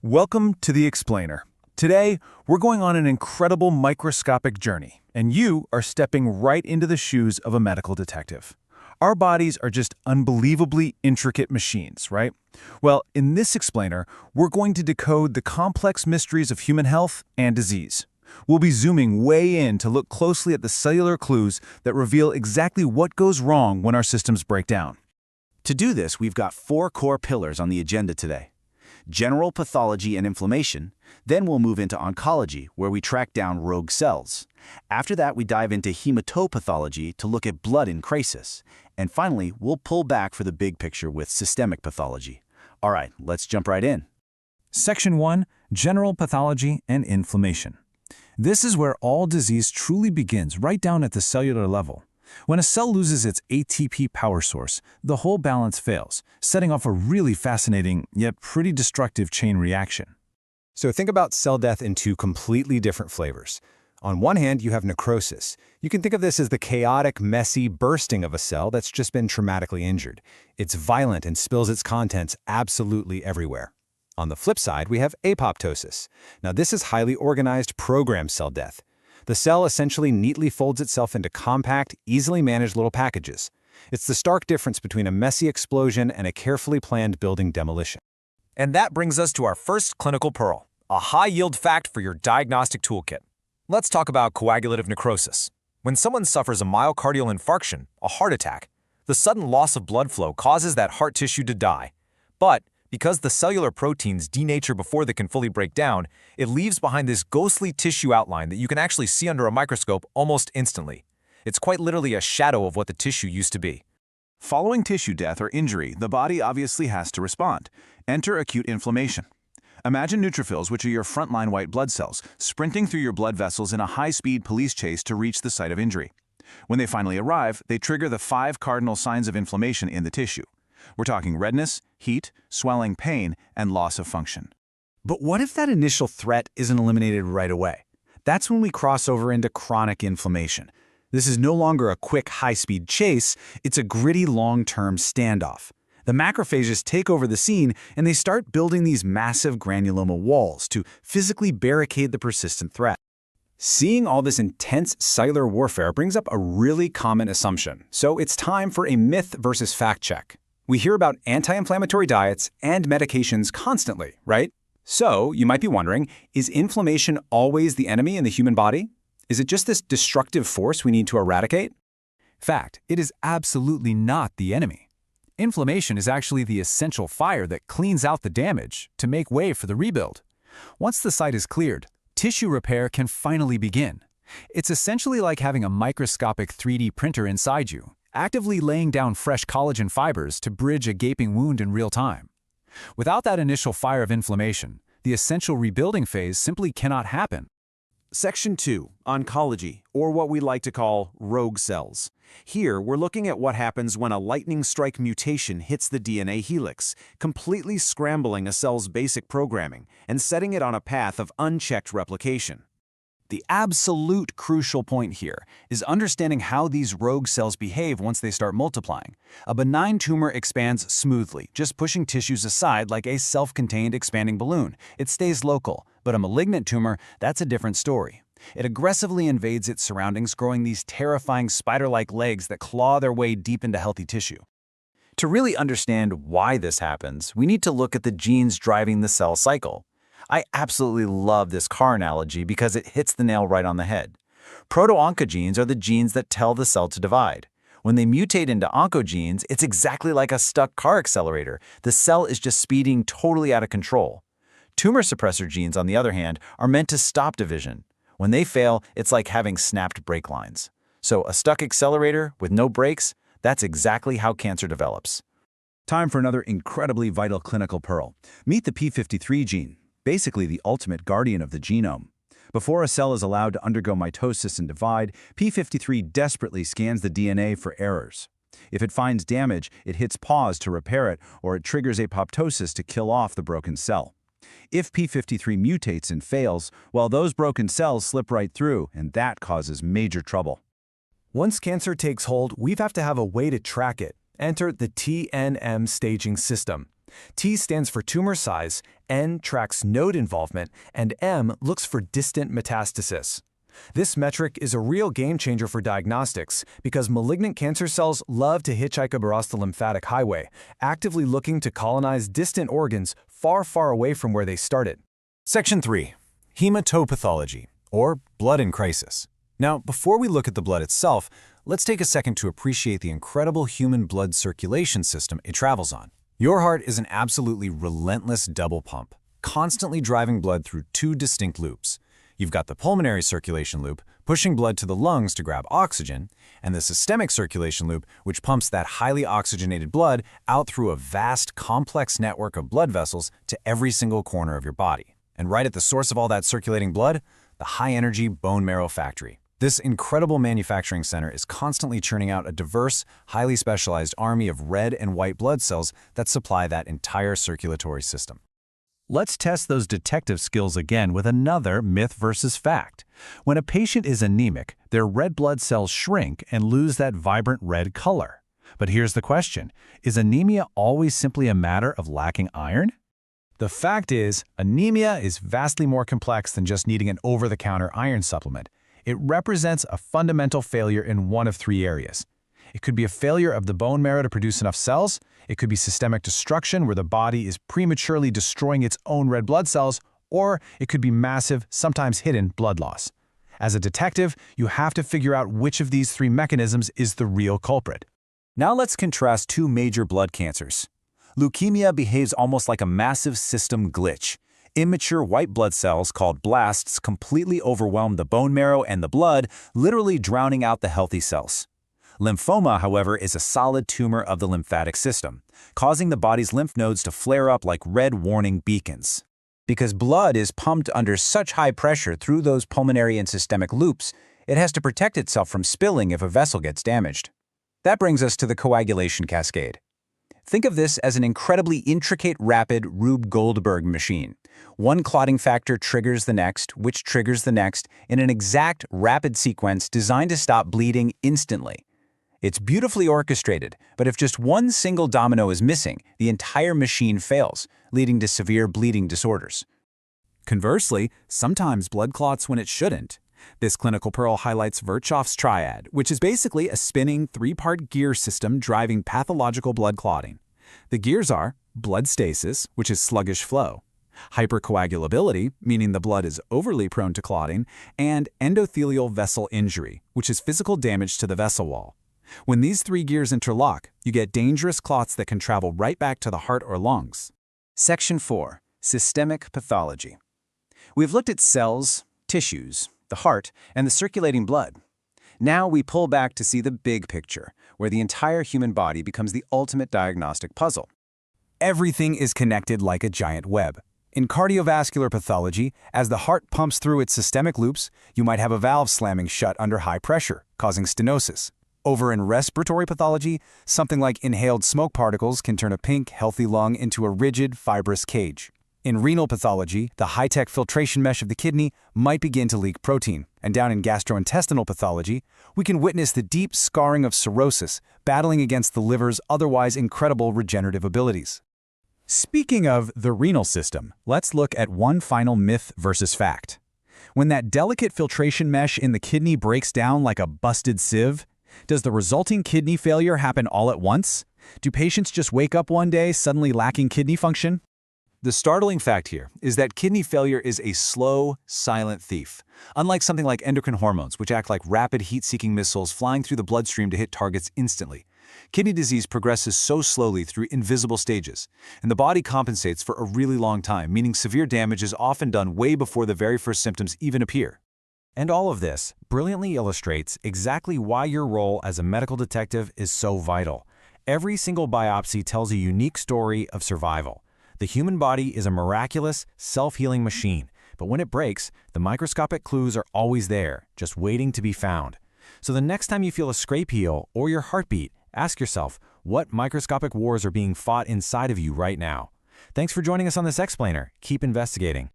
Welcome to The Explainer. Today, we're going on an incredible microscopic journey, and you are stepping right into the shoes of a medical detective. Our bodies are just unbelievably intricate machines, right? Well, in this Explainer, we're going to decode the complex mysteries of human health and disease. We'll be zooming way in to look closely at the cellular clues that reveal exactly what goes wrong when our systems break down. To do this, we've got 4 core pillars on the agenda today. General pathology and inflammation, then we'll move into oncology, where we track down rogue cells. After that, we dive into hematopathology to look at blood in crisis. And finally, we'll pull back for the big picture with systemic pathology. All right, let's jump right in. Section 1, General Pathology and Inflammation. This is where all disease truly begins, right down at the cellular level. When a cell loses its ATP power source, the whole balance fails, setting off a really fascinating, yet pretty destructive chain reaction. So think about cell death in 2 completely different flavors. On one hand, you have necrosis. You can think of this as the chaotic, messy bursting of a cell that's just been traumatically injured. It's violent and spills its contents absolutely everywhere. On the flip side, we have apoptosis. Now this is highly organized, programmed cell death. The cell essentially neatly folds itself into compact, easily managed little packages. It's the stark difference between a messy explosion and a carefully planned building demolition. And that brings us to our first clinical pearl, a high-yield fact for your diagnostic toolkit. Let's talk about coagulative necrosis. When someone suffers a myocardial infarction, a heart attack, the sudden loss of blood flow causes that heart tissue to die. But because the cellular proteins denature before they can fully break down, it leaves behind this ghostly tissue outline that you can actually see under a microscope almost instantly. It's quite literally a shadow of what the tissue used to be. Following tissue death or injury, the body obviously has to respond. Enter acute inflammation. Imagine neutrophils, which are your frontline white blood cells, sprinting through your blood vessels in a high-speed police chase to reach the site of injury. When they finally arrive, they trigger the 5 cardinal signs of inflammation in the tissue. We're talking redness, heat, swelling, pain, and loss of function. But what if that initial threat isn't eliminated right away? That's when we cross over into chronic inflammation. This is no longer a quick, high-speed chase, it's a gritty, long-term standoff. The macrophages take over the scene, and they start building these massive granuloma walls to physically barricade the persistent threat. Seeing all this intense cellular warfare brings up a really common assumption, so it's time for a myth versus fact check. We hear about anti-inflammatory diets and medications constantly, right? So you might be wondering, is inflammation always the enemy in the human body? Is it just this destructive force we need to eradicate? Fact, it is absolutely not the enemy. Inflammation is actually the essential fire that cleans out the damage to make way for the rebuild. Once the site is cleared, tissue repair can finally begin. It's essentially like having a microscopic 3D printer inside you, actively laying down fresh collagen fibers to bridge a gaping wound in real time. Without that initial fire of inflammation, the essential rebuilding phase simply cannot happen. Section 2, Oncology, or what we like to call rogue cells. Here, we're looking at what happens when a lightning strike mutation hits the DNA helix, completely scrambling a cell's basic programming and setting it on a path of unchecked replication. The absolute crucial point here is understanding how these rogue cells behave once they start multiplying. A benign tumor expands smoothly, just pushing tissues aside like a self-contained expanding balloon. It stays local, but a malignant tumor, that's a different story. It aggressively invades its surroundings, growing these terrifying spider-like legs that claw their way deep into healthy tissue. To really understand why this happens, we need to look at the genes driving the cell cycle. I absolutely love this car analogy because it hits the nail right on the head. Proto-oncogenes are the genes that tell the cell to divide. When they mutate into oncogenes, it's exactly like a stuck car accelerator. The cell is just speeding totally out of control. Tumor suppressor genes, on the other hand, are meant to stop division. When they fail, it's like having snapped brake lines. So a stuck accelerator with no brakes, that's exactly how cancer develops. Time for another incredibly vital clinical pearl. Meet the p53 gene, basically the ultimate guardian of the genome. Before a cell is allowed to undergo mitosis and divide, p53 desperately scans the DNA for errors. If it finds damage, it hits pause to repair it, or it triggers apoptosis to kill off the broken cell. If p53 mutates and fails, well, those broken cells slip right through, and that causes major trouble. Once cancer takes hold, we have to have a way to track it. Enter the TNM Staging system. T stands for tumor size, N tracks node involvement, and M looks for distant metastasis. This metric is a real game changer for diagnostics because malignant cancer cells love to hitchhike across the lymphatic highway, actively looking to colonize distant organs far, far away from where they started. Section 3. Hematopathology, or blood in crisis. Now, before we look at the blood itself, let's take a second to appreciate the incredible human blood circulation system it travels on. Your heart is an absolutely relentless double pump, constantly driving blood through two distinct loops. You've got the pulmonary circulation loop, pushing blood to the lungs to grab oxygen, and the systemic circulation loop, which pumps that highly oxygenated blood out through a vast, complex network of blood vessels to every single corner of your body. And right at the source of all that circulating blood, the high-energy bone marrow factory. This incredible manufacturing center is constantly churning out a diverse, highly specialized army of red and white blood cells that supply that entire circulatory system. Let's test those detective skills again with another myth versus fact. When a patient is anemic, their red blood cells shrink and lose that vibrant red color. But here's the question: is anemia always simply a matter of lacking iron? The fact is, anemia is vastly more complex than just needing an over-the-counter iron supplement. It represents a fundamental failure in one of three areas. It could be a failure of the bone marrow to produce enough cells. It could be systemic destruction, where the body is prematurely destroying its own red blood cells, or it could be massive, sometimes hidden, blood loss. As a detective, you have to figure out which of these three mechanisms is the real culprit. Now let's contrast two major blood cancers. Leukemia behaves almost like a massive system glitch. Immature white blood cells, called blasts, completely overwhelm the bone marrow and the blood, literally drowning out the healthy cells. Lymphoma, however, is a solid tumor of the lymphatic system, causing the body's lymph nodes to flare up like red warning beacons. Because blood is pumped under such high pressure through those pulmonary and systemic loops, it has to protect itself from spilling if a vessel gets damaged. That brings us to the coagulation cascade. Think of this as an incredibly intricate, rapid Rube Goldberg machine. One clotting factor triggers the next, which triggers the next, in an exact, rapid sequence designed to stop bleeding instantly. It's beautifully orchestrated, but if just one single domino is missing, the entire machine fails, leading to severe bleeding disorders. Conversely, sometimes blood clots when it shouldn't. This clinical pearl highlights Virchow's triad, which is basically a spinning three-part gear system driving pathological blood clotting. The gears are blood stasis, which is sluggish flow, hypercoagulability, meaning the blood is overly prone to clotting, and endothelial vessel injury, which is physical damage to the vessel wall. When these three gears interlock, you get dangerous clots that can travel right back to the heart or lungs. Section 4. Systemic pathology. We've looked at cells, tissues, the heart, and the circulating blood. Now we pull back to see the big picture, where the entire human body becomes the ultimate diagnostic puzzle. Everything is connected like a giant web. In cardiovascular pathology, as the heart pumps through its systemic loops, you might have a valve slamming shut under high pressure, causing stenosis. Over in respiratory pathology, something like inhaled smoke particles can turn a pink, healthy lung into a rigid, fibrous cage. In renal pathology, the high-tech filtration mesh of the kidney might begin to leak protein. And down in gastrointestinal pathology, we can witness the deep scarring of cirrhosis, battling against the liver's otherwise incredible regenerative abilities. Speaking of the renal system, let's look at one final myth versus fact. When that delicate filtration mesh in the kidney breaks down like a busted sieve, does the resulting kidney failure happen all at once? Do patients just wake up one day suddenly lacking kidney function? The startling fact here is that kidney failure is a slow, silent thief. Unlike something like endocrine hormones, which act like rapid heat-seeking missiles flying through the bloodstream to hit targets instantly, kidney disease progresses so slowly through invisible stages, and the body compensates for a really long time, meaning severe damage is often done way before the very first symptoms even appear. And all of this brilliantly illustrates exactly why your role as a medical detective is so vital. Every single biopsy tells a unique story of survival. The human body is a miraculous, self-healing machine, but when it breaks, the microscopic clues are always there, just waiting to be found. So the next time you feel a scrape heal or your heartbeat, ask yourself, what microscopic wars are being fought inside of you right now? Thanks for joining us on this explainer. Keep investigating.